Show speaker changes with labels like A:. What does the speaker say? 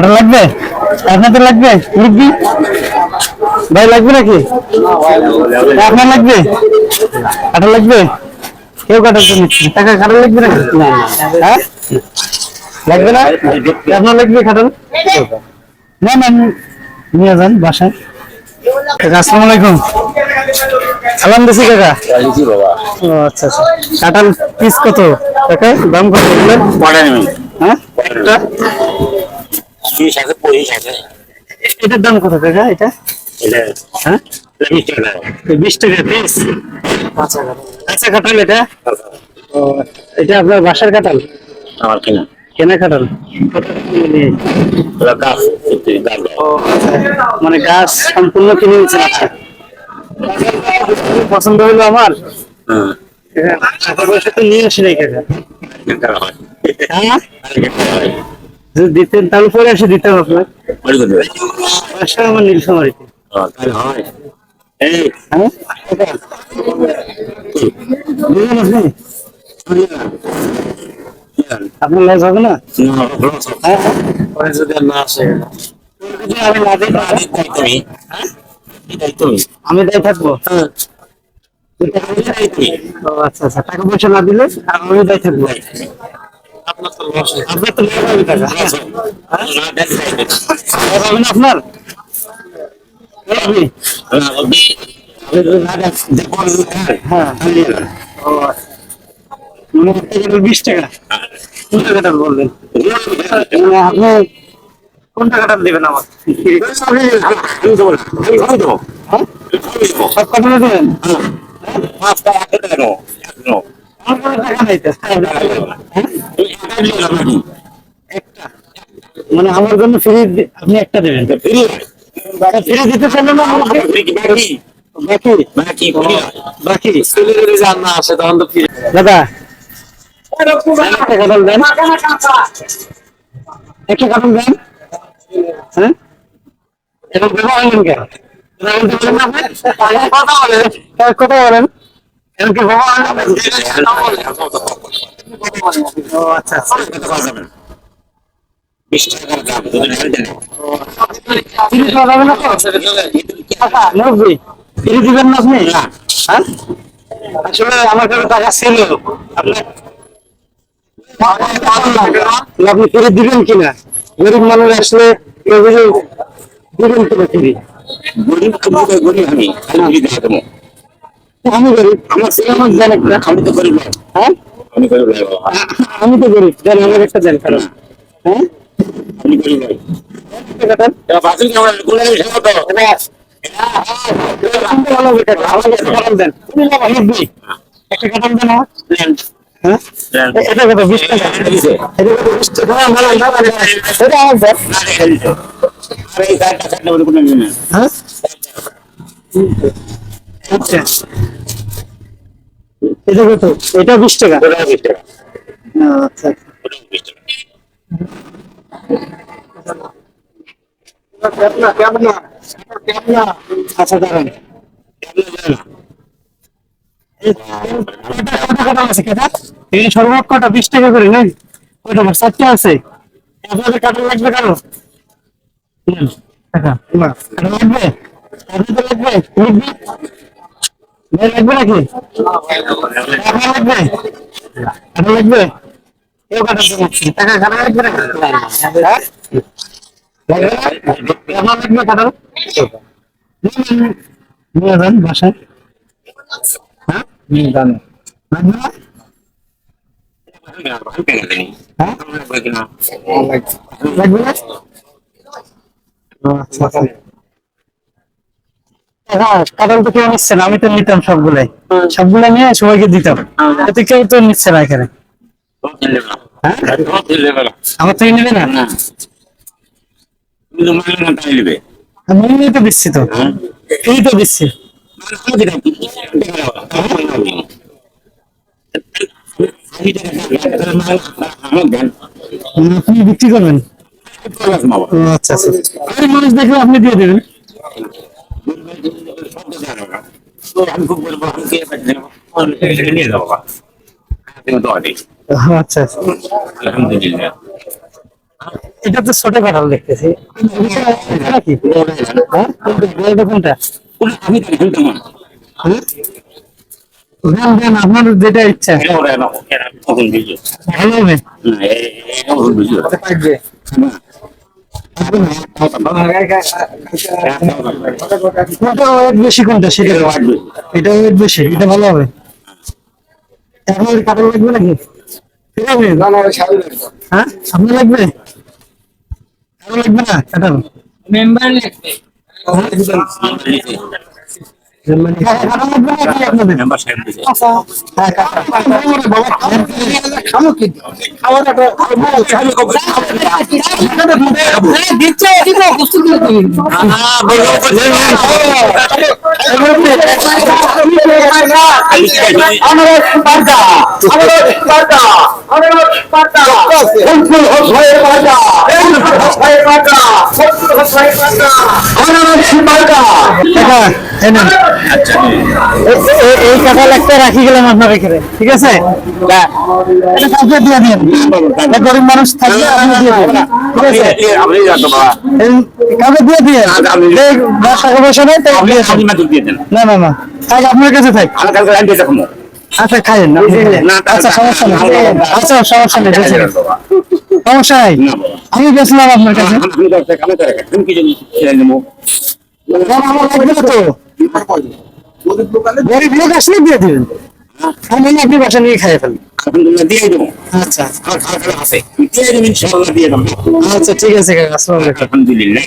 A: কাঁঠাল লাগবে? আপনাদের লাগবে মুরগি? ভাই লাগবে নাকি? আপনার লাগবে? কাঁঠাল লাগবে? কেউ কাঁঠাল তো নিচ্ছে না। টাকা কাঁঠাল লাগবে নাকি? হ্যাঁ লাগবে না? আপনার লাগবে কাঁঠাল? না না নিয়ে যান বাসায়। কাকা আসসালামু আলাইকুম। সালাম দিছি কাকা। ও আচ্ছা আচ্ছা। কাঁঠাল পিস কত কাকা? দাম কত এগুলোর? হ্যাঁ একটা এটার দাম কত কাকা এটা? হ্যাঁ 20 টাকা পিস। আচ্ছা আচ্ছা কাঁঠাল এটা? ও এটা আপনার বাসার কাঁঠাল?
B: আমার কিনা
A: কেনা কাঁঠাল? কত টাকা দিয়ে?
B: গাছ
A: ও আচ্ছা মানে গাছ সম্পূর্ণ কিনে নিচ্ছেন। আচ্ছা পছন্দ হলো আমার। টাকা পয়সা তো নিয়ে আসি নাই কাকা। হ্যাঁ যদি দিতেন তাহলে পরে এসে দিতাম আপনার। বাসা আমার নীলফামারীতে। হ্যাঁ কাকা, দিবেন আপনি? আপনার লস হবে না? হ্যাঁ পরে যদি আর না আসে যদি আমি না দিই আমি দায়ী থাকবো। ও আচ্ছা আচ্ছা টাকা পয়সা না দিলে আমি দায়ী থাকবো। আপনার তো লস হবে টাকা। লস হবে না আপনার? হবে? হ্যাঁ ও আচ্ছা। মানে একটা গেল 20 টাকা। কোন টাকাটা বললেন? মানে আপনি কোন টাকাটা দেবেন আমার? হ্যাঁ? সব কাটানো দেবেন? আমার কোনো টাকা নাই তো। হ্যাঁ? একটা মানে আমার জন্য ফ্রি আপনি একটা দেবেন? ফ্রি দিতে চাইলেন না আমাকে? বাকি বাকি না আসে তখন তো দাদা একটা কাঁঠাল দেন, একটা কাঁঠাল দেন। হ্যাঁ এটা ব্যবহার হলেন কেন? কথা বলেন কথা বলেন এরকম ব্যবহার ও আচ্ছা ফিরে দেওয়া যাবে না তো? টাকা নব্বই ফিরে দিবেন না আপনি? হ্যাঁ আসলে আমার কাছে টাকা ছিল আপনার আপনি ফিরে দিবেন কিনা? গরিব মানুষ আসলে অভিযোগ দিবেন কিনা ফিরে? আমি গরিব আমার ছেলে আমার দেন একটা। আমি তো গরিব। হ্যাঁ আমি তো গরিব দেন আমার একটা দেন কারণ। হ্যাঁ একটা কাঁঠাল দেন আমার। হ্যাঁ এটা কত 20 টাকা? এটা কত 20 টাকা? আমার এটা আমার দেন। হ্যাঁ আচ্ছা এটা কত? এটা 20 টাকা। আচ্ছা আচ্ছা দাঁড়ান সর্বোচ্চ কটা 20 টাকা করে নেই? কয়টা আমার 4টা আছে। আপনাদের কাঁঠাল লাগবে কারো? টাকা না কাঁঠাল লাগবে? আপনাদের লাগবে মুরগি? ভাই লাগবে নাকি? আপনার লাগবে? কাঁঠাল লাগবে? কেউ কাঁঠাল তো নিচ্ছে না। টাকা কাঁঠাল লাগবে নাকি? হ্যাঁ লাগবে না? আপনার লাগবে কাঁঠাল? নিয়ে যান বাসায়। হ্যাঁ জানো লাগবে না? হ্যাঁ লাগবে না? ও আচ্ছা আচ্ছা হ্যাঁ কাঁঠাল তো কেউ নিচ্ছে না, আমি তো নিতাম সবগুলাই। সবগুলা নিয়ে সবাইকে দিতাম, এতে কেউ তো নিচ্ছে না এখানে। হ্যাঁ আমার থেকে নেবে না? আমি নিয়ে তো দিচ্ছি তো, এই তো দিচ্ছি। আপনি বিক্রি করবেন? ও আচ্ছা আচ্ছা আমি মানুষ দেখলে আপনি দিয়ে দেবেন। আচ্ছা আচ্ছা
B: আলহামদুলিল্লাহ
A: এটা তো ছোট কাঁঠাল দেখতেছি। এটা কি? হ্যাঁ? এটা কোনটা?
B: আমি দেখুন কেমন
A: হ্যাঁ? দেন দেন আপনার যেটা ইচ্ছা।
B: এটা ওরা না এরা তখন ভিডিও
A: ভালো হবে।
B: না এটা ওর ভিডিও
A: থাকবে। কোনটা ওয়েট বেশি কোনটা সেটা বলো। এটা ওয়েট বেশি, এটা ভালো হবে। এখন ওই কাঁঠাল লাগবে নাকি? ঠিক আছে? হ্যাঁ? আপনার লাগবে? কাঁঠাল লাগবে না কাঁঠাল?
C: মেম্বার লাগবে।
A: কাঁঠাল লাগবে নাকি আপনাদের?
B: মেম্বার সাহেব দিছে
A: হ্যাঁ, কাঁঠাল।
C: খামো কি? খাওয়াটা দিচ্ছে দিচ্ছে কুস্তি দিলে তুমি।
A: এই কাঁঠাল একটা রাখি গেলাম আপনার এখানে, ঠিক আছে? এটা কাউকে দিয়ে দিন। এটা গরিব মানুষ থাকলে আপনি দিয়ে দিন, ঠিক আছে?
B: আপনি জানো বাবা
A: কাউকে দিয়ে দিয়ে টাকা পয়সা নেই তাই দিয়ে দিন।
B: আপনি মাত্র দিয়ে দেন
A: না না না, থাক আপনার কাছে থাক।
B: আমার কাছে আনতে দেখুন
A: আচ্ছা খাইেন না, আচ্ছা সমস্যা নেই, আচ্ছা সমস্যা নেই, বেঁচে গেছে। সমস্যা নাই, আমি বেচলাম আপনার কাছে।
B: আমি তো কামে করে তুমি কি জানি ছেড়ে নেবো
A: আমার লাগবে না তো, গরিব লোক আসলে দিয়ে দিবেন। আমি আপনি বাসা নিয়ে খাইয়ে ফেলেন।
B: আলহামদুলিল্লাহ দিয়ে দেবো
A: আচ্ছা
B: আমার খাওয়া আছে দিয়ে দেবেন ইনশাআল্লাহ দিয়ে দেবো
A: আচ্ছা ঠিক আছে কাকা, আসসালামু আলাইকুম।
B: আলহামদুলিল্লাহ